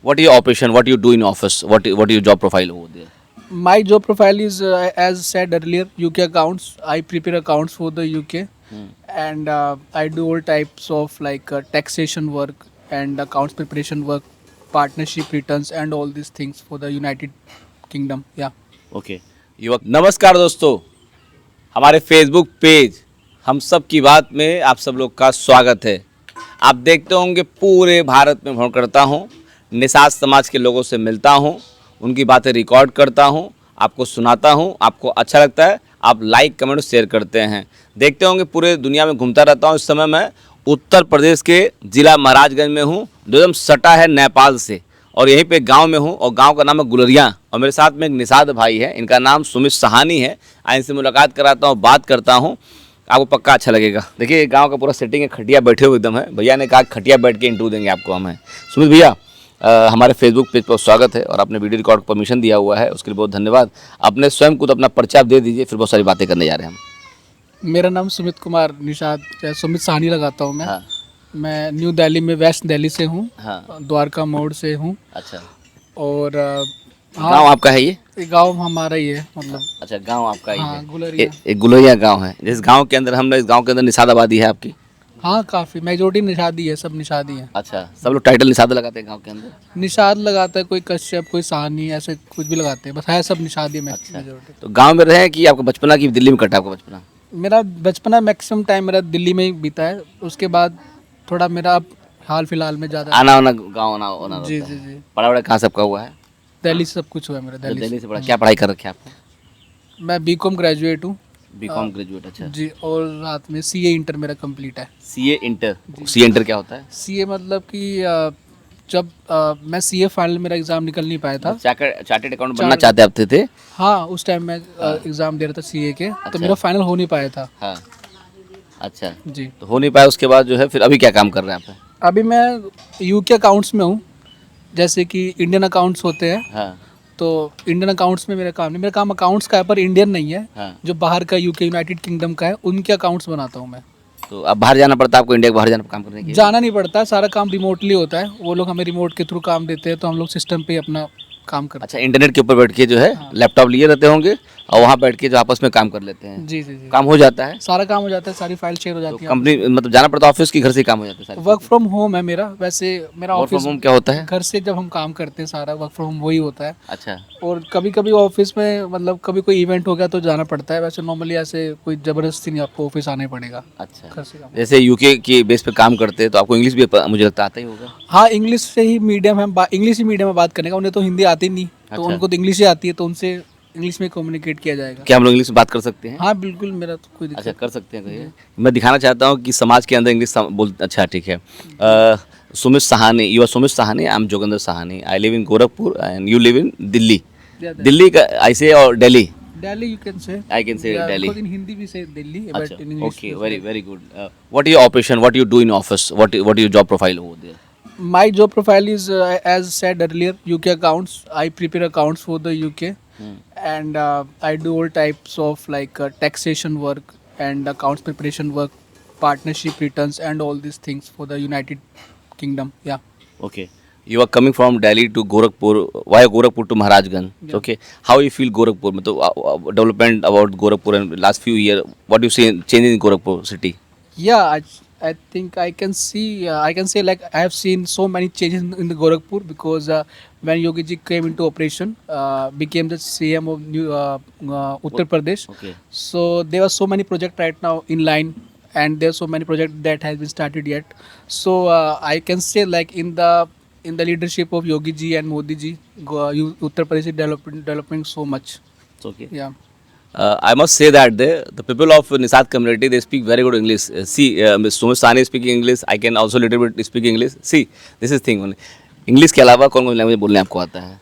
What is your operation? What you do in office? What is your job profile over there? My job profile is, as said earlier, UK accounts. I prepare accounts for the UK, and I do all types of like taxation work and accounts preparation work, partnership returns, and all these things for the United Kingdom. Yeah. Okay युवक नमस्कार दोस्तों, हमारे Facebook page हम सब की बात में आप सब लोग का स्वागत है। आप देखते होंगे पूरे भारत में भ्रमण करता हूँ, निषाद समाज के लोगों से मिलता हूँ, उनकी बातें रिकॉर्ड करता हूँ, आपको सुनाता हूँ, आपको अच्छा लगता है, आप लाइक कमेंट और शेयर करते हैं। देखते होंगे पूरे दुनिया में घूमता रहता हूँ। इस समय मैं उत्तर प्रदेश के ज़िला महाराजगंज में हूँ, जो एकदम सटा है नेपाल से, और यहीं पे गांव में हूँ, और गांव का नाम है गुलरिया, और मेरे साथ में एक निषाद भाई है, इनका नाम सुमित सहानी है। आज इनसे मुलाकात कराता हूँ, बात करता हूँ, आपको पक्का अच्छा लगेगा। देखिए गांव का पूरा सेटिंग है, खटिया बैठे हुए एकदम है। भैया ने कहा खटिया बैठ के इंटरव्यू देंगे आपको हमें। सुमित भैया, हमारे फेसबुक पेज पर स्वागत है, और आपने वीडियो रिकॉर्ड परमिशन दिया हुआ है, उसके लिए बहुत धन्यवाद। अपने स्वयं खुद अपना परिचय आप दे दीजिए, फिर बहुत सारी बातें करने जा रहे हैं हम। मेरा नाम सुमित कुमार निषाद या सुमित साहनी लगाता हूँ मैं। हाँ मैं न्यू दिल्ली में वेस्ट दिल्ली से हूँ, हाँ, द्वारका मोड़ से हूँ। अच्छा। और गांव आपका है ये? गांव हमारा ही है, मतलब। अच्छा, गांव आपका ही हाँ, है। गुलरिया। एक गुलरिया गांव है, जिस गांव के अंदर हमने, इस गांव के अंदर निषाद आबादी है आपकी? हाँ, काफ़ी मेजोरिटी निषाद ही है, सब निषाद ही है। अच्छा, सब लोग टाइटल निषाद लगाते हैं गांव के अंदर? निषाद लगाता है, कोई कश्यप, कोई साहनी, ऐसे कुछ भी लगाते हैं, बस है सब निषाद ही में मेजोरिटी। तो गांव में रहे कि आपका बचपना की दिल्ली में कटा आपका बचपना? मेरा बचपना मैक्सिमम टाइम मेरा दिल्ली में ही बीता है। उसके बाद थोड़ा मेरा अब हाल फिलहाल में ज़्यादा। आना वाना गाँव आना होना जी रहता जी है। जी। पढ़ा वढ़ा कहाँ सबका हुआ है? दिल्ली से सब कुछ हुआ है मेरा, तो दिल्ली दिल्ली से। से पढ़ा, क्या पढ़ाई कर रखे आपने? मैं बीकॉम ग्रेजुएट हूँ। बीकॉम ग्रेजुएट, अच्छा। जी, और साथ में सीए इंटर मेरा कंप्लीट है। CA inter? सीए इंटर क्या होता है? सीए मतलब कि जब मैं सीए फाइनल मेरा एग्ज़ाम निकल नहीं पाया था। चार्टेड अकाउंट बनना चाहते आप थे? हाँ, उस टाइम मैं एग्ज़ाम दे रहा था सीए के, तो मेरा फाइनल हो नहीं पाया था। हाँ, अच्छा। जी। तो हो नहीं पाया, उसके बाद जो है फिर अभी क्या काम कर रहे हैं आप? अभी मैं यूके अकाउंट्स में हूँ, जैसे कि इंडियन अकाउंट्स होते हैं, हाँ तो इंडियन अकाउंट्स में मेरा काम नहीं, मेरा काम अकाउंट्स का है, पर इंडियन नहीं है। हाँ। जो बाहर का यूके यूनाइटेड किंगडम का है, उनके अकाउंट्स बनाता हूँ मैं। तो अब बाहर जाना पड़ता है आपको, इंडिया के बाहर जाना काम करने के लिए? जाना नहीं पड़ता, सारा काम रिमोटली होता है। वो लोग हमें रिमोट के थ्रू काम देते हैं, तो हम लोग सिस्टम पे अपना काम करते अच्छा, इंटरनेट के ऊपर बैठ के जो है लैपटॉप लिए रहते होंगे, और वहाँ बैठ के जो आपस में काम कर लेते हैं? हैं। जी जी जी। काम हो जाता है? सारा काम हो जाता है, सारी फाइल शेयर हो तो जाती है। कंपनी मतलब जाना पड़ता है ऑफिस की, घर से ही काम हो जाता है सारे? वर्क फ्रॉम होम है मेरा, वैसे मेरा वर्क फ्रॉम ऑफिस होम क्या होता है? घर से जब हम काम करते हैं, सारा वर्क फ्रॉम होम वही होता है। अच्छा और कभी कभी ऑफिस में, मतलब कभी कोई इवेंट हो गया तो जाना पड़ता है, वैसे नॉर्मली ऐसे कोई ज़बरदस्ती नहीं, आपको ऑफिस आना ही पड़ेगा। अच्छा। घर से काम। जैसे यूके की बेस पे काम करते हैं तो आपको इंग्लिश भी मुझे लगता आता ही होगा? हाँ, इंग्लिश से ही मीडियम है, इंग्लिश ही मीडियम में बात करने का। उन्हें तो हिंदी आती नहीं, तो अच्छा। उनको तो इंग्लिश ही आती है, तो उनसे इंग्लिश में कम्युनिकेट किया जाएगा। क्या हम लोग इंग्लिश में बात कर सकते हैं? हाँ बिल्कुल, मेरा तो कोई अच्छा, दिक्कत। कर सकते हैं। कहिए। मैं दिखाना चाहता हूँ कि समाज के अंदर इंग्लिश बोल, अच्छा ठीक है। Sumit Sahani, you are Sumit Sahani, I am Jogendra Sahani, I live in Gorakhpur and you live in Delhi. Delhi का ऐसे, और Delhi? Delhi you can say. I can say Delhi. In Hindi भी से दिल्ली, बट अच्छा, in English. okay, very good. What is your operation? What you do in office? What is your job profile over there? My job profile is, as said earlier, UK accounts. I prepare accounts for the UK, and I do all types of like taxation work and accounts preparation work, partnership returns, and all these things for the United Kingdom. Yeah. Okay. You are coming from Delhi to Gorakhpur. Why Gorakhpur to Maharajganj? Yeah. Okay. How you feel Gorakhpur? मतलब development about Gorakhpur in last few years. What do you see changing in Gorakhpur city? Yeah, I think I can see, I can say like I have seen so many changes in the Gorakhpur, because when Yogi ji came into operation, became the CM of New Uttar Pradesh. Okay. So there are so many projects right now in line, and there are so many projects that has been started yet. So I can say like in the leadership of Yogi ji and Modi ji, Uttar Pradesh is developing so much. It's okay. Yeah. I must say that the people of Nisad community, they speak very good English. See, Ms. Sumit Sahni is speaking English. I can also little bit speak English. See, this is thing only. English के अलावा कौन कौन language बोलने आपको आता है?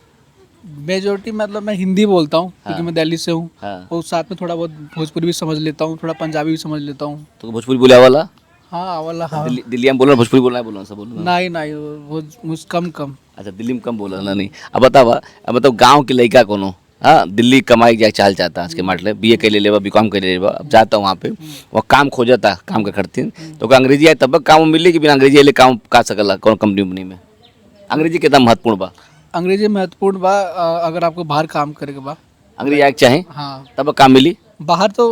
Majority मतलब मैं हिंदी बोलता हूँ, क्योंकि मैं दिल्ली से हूँ। हाँ। और साथ में थोड़ा बहुत भोजपुरी भी समझ लेता हूँ, थोड़ा पंजाबी भी समझ लेता हूँ। तो भोजपुरी बोले वाला? हाँ वाला, हाँ। दिल्ली में बोलना, भोजपुरी बोलना है, बोलना सब बोलना? नहीं नहीं, वो मुझ कम कम। अच्छा, दिल्ली में कम बोलना नहीं। अब बतावा, अब बताओ गांव के लड़का कोनो, हाँ, दिल्ली कमाई जाए चाल चाहता आज के मतलब बीए के ले लेवा, बीकॉम के ले लेवा, अब जाता वहाँ पे वो काम खोजता, काम का करती तो का अंग्रेजी आए तब काम मिली कि बिना अंग्रेजी ले काम का सकला कौन कंपनी में? अंग्रेजी कितना महत्वपूर्ण बा? अंग्रेजी महत्वपूर्ण बा अगर आपको बाहर काम करेगा बा। अंग्रेजी आए चाहे हाँ, तब काम मिली। बाहर तो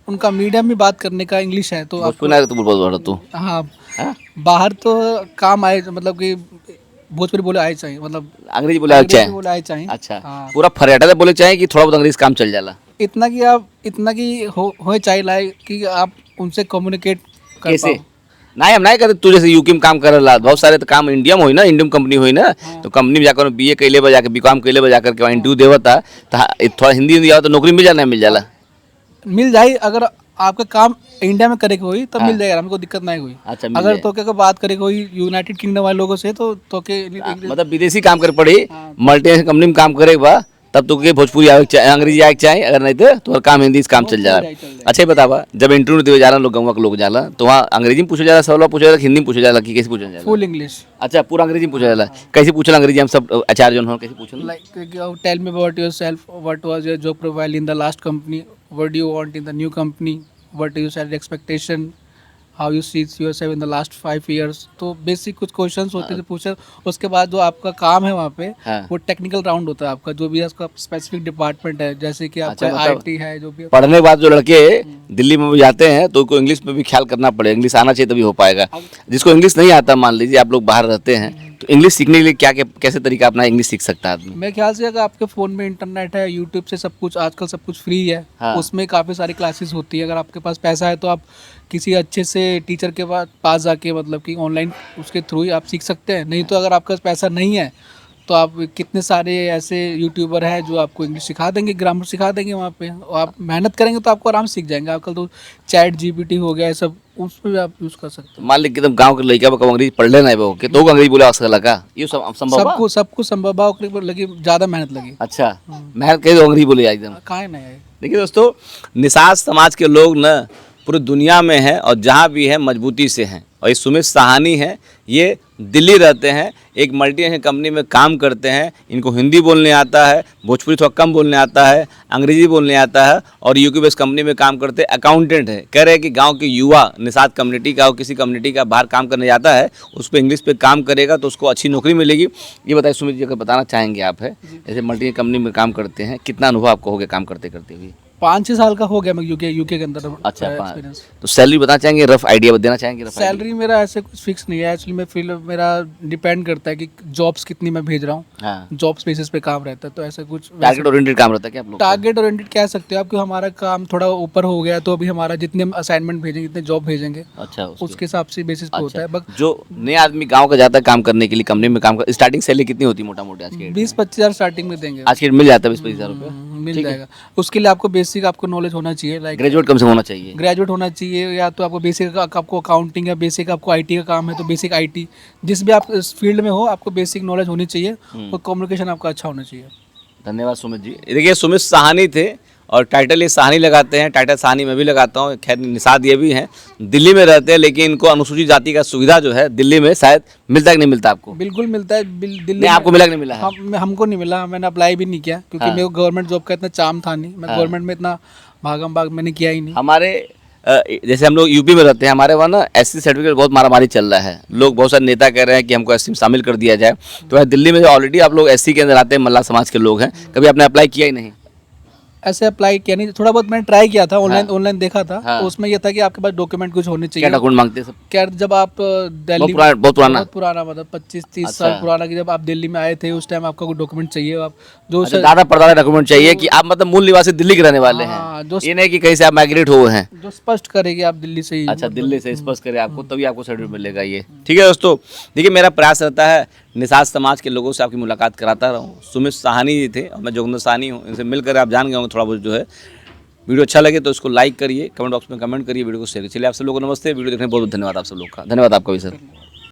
उनका मीडियम में बात करने का इंग्लिश है तो आप भोजपुरी ना तो बोल बोल तू। हाँ, हाँ? बाहर तो काम आए मतलब कि भोजपुरी बोले आए चाहिए, मतलब अंग्रेजी बोले आए चाहे। बोले आए चाहिए। अच्छा, हाँ, पूरा फरियाटा बोले चाहे कि थोड़ा बहुत अंग्रेजी काम चल जाला? इतना कि हो चाहिए लाए कि आप उनसे कम्युनिकेट कर कैसे? पाओ। नहीं हम नहीं कहते, तू जैसे यूके में काम कर रहा बहुत सारे तो काम इंडिया में हुई ना, इंडियन कंपनी हुई ना, तो कंपनी में जाकर बीए कैले बजा के बीकॉम कैले बजा करके वहाँ इंटरव्यू देवता तो थोड़ा हिंदी आओ तो नौकरी मिल जाला, नहीं मिल जाला? मिल जाए, अगर आपका काम इंडिया में करे हुई तब मिल जाएगा, हमको दिक्कत नहीं हुई। अच्छा, मिल अगर जाए। तो क्या बात करे हुई यूनाइटेड किंगडम वाले लोगों से तो के मतलब विदेशी काम कर पड़ी, हाँ। मल्टीनेशनल कंपनी में काम करे बा तब तो के भोजपुरी आवे के चाहे, अंग्रेजी आवे के चाहे, अगर नहीं तो तुम्हारा काम हिंदी से काम चल जाला। चल जाए। अच्छा ये बतावा, जब इंटरव्यू देवे जाला लोग, गाँव के लोग जाला तो वहाँ अंग्रेजी में पूछा जाला, सवाल पूछा जाला, हिंदी में पूछा जाला कि कैसे पूछा जाला? Full English. अच्छा, पूरा अंग्रेजी में पूछा जाला। कैसे पूछला अंग्रेजी? हम सब आचार्य जन हो कैसे पूछला? Like tell me about yourself, what was your job profile in the last company, what do you want in the new company, what is your salary expectation, how you see yourself in the last 5 years। तो basic कुछ questions होते थे पूछे। उसके बाद जो आपका काम है वहाँ पे हाँ। वो टेक्निकल राउंड होता है आपका, जो भी आपका स्पेसिफिक डिपार्टमेंट है, जैसे कि आपका अच्छा, मतलब आईटी है जो भी। पढ़ने के बाद जो लड़के दिल्ली में भी जाते हैं तो उनको इंग्लिश में भी ख्याल करना पड़ेगा, इंग्लिश आना चाहिए तभी हो पाएगा। जिसको इंग्लिश नहीं आता, मान लीजिए आप लोग बाहर रहते हैं, तो इंग्लिश सीखने के लिए क्या कैसे तरीका अपना इंग्लिश सीख सकता है आदमी? मेरे ख्याल से अगर आपके फ़ोन में इंटरनेट है, यूट्यूब से सब कुछ आजकल सब कुछ फ्री है। हाँ। उसमें काफ़ी सारी क्लासेस होती है। अगर आपके पास पैसा है तो आप किसी अच्छे से टीचर के पास जाके मतलब कि ऑनलाइन उसके थ्रू ही आप सीख सकते हैं। नहीं तो अगर आपके पास पैसा नहीं है तो आप कितने सारे ऐसे यूट्यूबर हैं जो आपको इंग्लिश सिखा देंगे, ग्रामर सिखा देंगे वहाँ पे, और आप मेहनत करेंगे तो आपको आराम से सीख जाएंगे। आजकल तो चैट जीपीटी हो गया है सब, उस पर भी आप यूज़ कर सकते हैं। मान लीजिए एकदम गांव के लड़का कब अंग्रेजी पढ़ लेना है वो कि तो अंग्रेजी बोले आवश्यक लगा, ये सब संभव बा? सब कुछ संभव है, लगी ज़्यादा मेहनत लगी। अच्छा, मेहनत करे तो अंग्रेजी बोले एकदम। कहाँ नहीं है। देखिए दोस्तों, निषाद समाज के लोग न पूरी दुनिया में हैं और जहाँ भी हैं मजबूती से हैं। और ये सुमित साहनी हैं, ये दिल्ली रहते हैं, एक मल्टीनेशनल कंपनी में काम करते हैं। इनको हिंदी बोलने आता है, भोजपुरी थोड़ा कम बोलने आता है, अंग्रेजी बोलने आता है, और यूके बेस्ड कंपनी में काम करते हैं, अकाउंटेंट है। कह रहे हैं कि गांव के युवा निषाद कम्युनिटी का और किसी कम्युनिटी का बाहर काम करने जाता है, उस पर इंग्लिश पे काम करेगा तो उसको अच्छी नौकरी मिलेगी। ये बताइए सुमित जी, अगर बताना चाहेंगे आप, है जैसे मल्टीनेशनल कंपनी में काम करते हैं, कितना अनुभव आपको हो गया काम करते करते हुए? 5-6 साल का हो गया मैं यूके के अंदर। अच्छा, एक्सपीरियंस। तो सैलरी बताना चाहेंगे, रफ आइडिया देना चाहेंगे? रफ सैलरी मेरा ऐसे कुछ फिक्स नहीं है एक्चुअली। मैं फील मेरा डिपेंड करता है कि जॉब्स कितनी मैं भेज रहा हूँ। हाँ। जॉब्स बेसिस पे काम रहता है, तो ऐसा कुछ टारगेट ओरिएंटेड काम रहता है क्या आप लोग? टारगेट ओरिएंटेड कह सकते हो आप, कि हमारा काम थोड़ा ऊपर हो गया तो अभी हमारा जितने हम असाइनमेंट भेजेंगे, जितने जॉब भेजेंगे, अच्छा, उसके हिसाब से बेसिस पे होता है। बस जो नया आदमी गांव का जाता है काम करने के लिए, कंपनी में काम कर, स्टार्टिंग सैलरी कितनी होती है मोटा मोटी आज के? 20-25 हज़ार स्टार्टिंग में देंगे। आज के मिल जाता है 20-25 हज़ार रुपये? मिल जाएगा। उसके लिए आपको बेसिक आपको नॉलेज होना चाहिए, लाइक ग्रेजुएट कम से होना चाहिए। ग्रेजुएट होना चाहिए, या तो आपको बेसिक आपको अकाउंटिंग या बेसिक आपको आईटी का काम है तो बेसिक आईटी, जिस भी आप इस फील्ड में हो आपको बेसिक नॉलेज होनी चाहिए, और कम्युनिकेशन आपका अच्छा होना चाहिए। धन्यवाद सुमित जी। देखिए सुमित साहनी थे, और टाइटल ये साहनी लगाते हैं, टाइटल साहनी मैं भी लगाता हूँ, खैर निषाद ये भी हैं, दिल्ली में रहते हैं, लेकिन इनको अनुसूचित जाति का सुविधा जो है दिल्ली में शायद मिलता है कि नहीं मिलता आपको? बिल्कुल मिलता है। दिल्ली नहीं, आपको मिला कि नहीं मिला है? हमको नहीं मिला, मैंने अप्लाई भी नहीं किया, क्योंकि मेरे को गवर्नमेंट जॉब का इतना चाम था नहीं। मैं गवर्नमेंट में इतना भागम भाग मैंने किया ही नहीं। हमारे जैसे हम लोग यूपी में रहते हैं, हमारे वहाँ ना एससी सर्टिफिकेट बहुत मारामारी चल रहा है। लोग बहुत सारे नेता कह रहे हैं कि हमको एससी में शामिल कर दिया जाए। तो दिल्ली में ऑलरेडी आप लोग एससी के अंदर आते हैं, मल्ला समाज के लोग हैं, कभी आपने अप्लाई किया ही नहीं? ऐसे अप्लाई किया नहीं, थोड़ा बहुत मैंने ट्राई किया था, ऑनलाइन देखा था। तो उसमें यह था कि आपके पास डॉक्यूमेंट कुछ होने चाहिए। क्या डॉक्यूमेंट मांगते हैं सब? क्या जब आप दिल्ली बहुत पुराना मतलब 25-30 साल पुराना, कि जब आप दिल्ली में आए थे उस टाइम आपका कोई डॉक्यूमेंट चाहिए, आप जो दादा परदादा डॉक्यूमेंट चाहिए कि आप मतलब मूल निवासी दिल्ली के रहने वाले हाँ, हैं, ये नहीं कि कहीं से आप माइग्रेट हुए हैं। जो स्पष्ट करेगी आप दिल्ली से ही। अच्छा, दिल्ली से स्पष्ट करे आपको, तभी आपको सर्टिफिकेट मिलेगा। ये ठीक है दोस्तों। देखिए मेरा प्रयास रहता है निषाद समाज के लोगों से आपकी मुलाकात कराता रहूँ। सुमित साहनी जी थे और मैं जोगिंदर साहनी हूँ, इनसे मिलकर आप जान गए होंगे थोड़ा बहुत जो है। वीडियो अच्छा लगे तो इसको लाइक करिए, कमेंट बॉक्स में कमेंट करिए, वीडियो को शेयर करिए। चलिए आप सब लोगों को नमस्ते। वीडियो देखने बहुत बहुत धन्यवाद आप सब लोग का। धन्यवाद आपका भी सर।